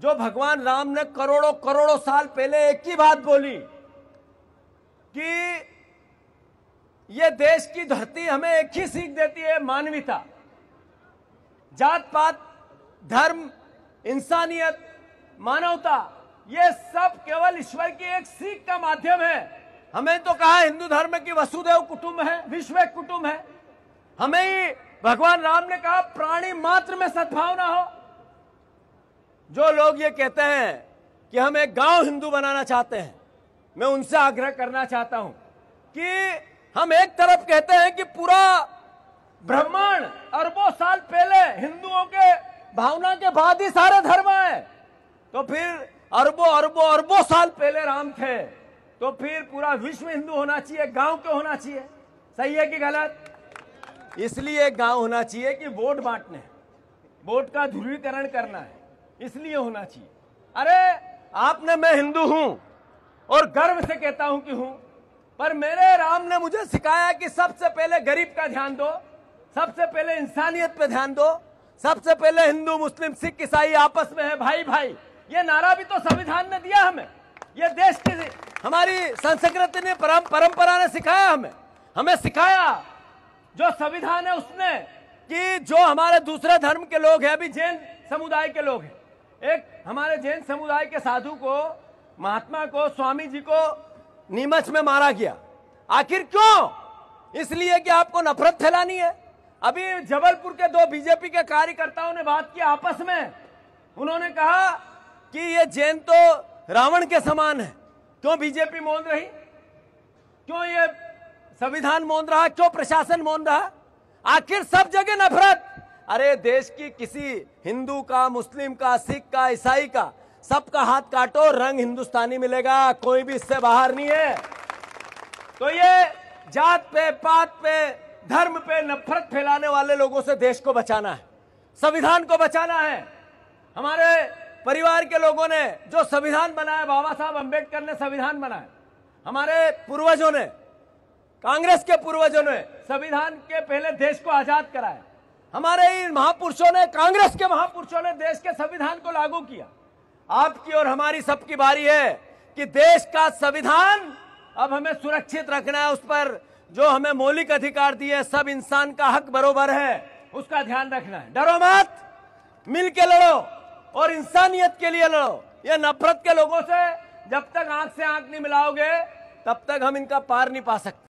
जो भगवान राम ने करोड़ों करोड़ों साल पहले एक ही बात बोली कि ये देश की धरती हमें एक ही सीख देती है, मानवीयता। जात पात, धर्म, इंसानियत, मानवता, ये सब केवल ईश्वर की एक सीख का माध्यम है। हमें तो कहा हिंदू धर्म की वसुदेव कुटुंब है, विश्व एक कुटुंब है। हमें ही भगवान राम ने कहा प्राणी मात्र में सद्भावना हो। जो लोग ये कहते हैं कि हम एक गांव हिंदू बनाना चाहते हैं, मैं उनसे आग्रह करना चाहता हूं कि हम एक तरफ कहते हैं कि पूरा ब्रह्मांड अरबों साल पहले हिंदुओं के भावना के बाद ही सारे धर्म आए, तो फिर अरबों अरबों अरबों साल पहले राम थे, तो फिर पूरा विश्व हिंदू होना चाहिए, गांव क्यों होना चाहिए? सही है कि गलत? इसलिए गांव होना चाहिए कि वोट बांटने हैं, वोट का ध्रुवीकरण करना है, इसलिए होना चाहिए। अरे आपने, मैं हिंदू हूं और गर्व से कहता हूं कि हूं, पर मेरे राम ने मुझे सिखाया कि सबसे पहले गरीब का ध्यान दो, सबसे पहले इंसानियत पे ध्यान दो, सबसे पहले हिंदू मुस्लिम सिख ईसाई आपस में है भाई भाई। ये नारा भी तो संविधान ने दिया हमें, ये देश की हमारी संस्कृति ने परंपरा ने सिखाया हमें सिखाया जो संविधान है उसने, कि जो हमारे दूसरे धर्म के लोग हैं, अभी जैन समुदाय के लोग हैं, एक हमारे जैन समुदाय के साधु को, महात्मा को, स्वामी जी को नीमच में मारा गया। आखिर क्यों? इसलिए कि आपको नफरत फैलानी है। अभी जबलपुर के दो बीजेपी के कार्यकर्ताओं ने बात की आपस में, उन्होंने कहा कि ये जैन तो रावण के समान है। क्यों बीजेपी मौन रही? क्यों ये संविधान मौन रहा? क्यों प्रशासन मौन रहा? आखिर सब जगह नफरत। अरे देश की किसी हिंदू का, मुस्लिम का, सिख का, ईसाई का, सबका हाथ काटो, रंग हिंदुस्तानी मिलेगा, कोई भी इससे बाहर नहीं है। तो ये जात पे, पात पे, धर्म पे नफरत फैलाने वाले लोगों से देश को बचाना है, संविधान को बचाना है। हमारे परिवार के लोगों ने जो संविधान बनाया, बाबा साहब अंबेडकर ने संविधान बनाया, हमारे पूर्वजों ने, कांग्रेस के पूर्वजों ने संविधान के पहले देश को आजाद कराया। हमारे इन महापुरुषों ने, कांग्रेस के महापुरुषों ने देश के संविधान को लागू किया। आपकी और हमारी सबकी बारी है कि देश का संविधान अब हमें सुरक्षित रखना है, उस पर जो हमें मौलिक अधिकार दिए, सब इंसान का हक बरोबर है, उसका ध्यान रखना है। डरो मत, मिल के लड़ो और इंसानियत के लिए लड़ो। ये नफरत के लोगों से जब तक आंख से आंख नहीं मिलाओगे, तब तक हम इनका पार नहीं पा सकते।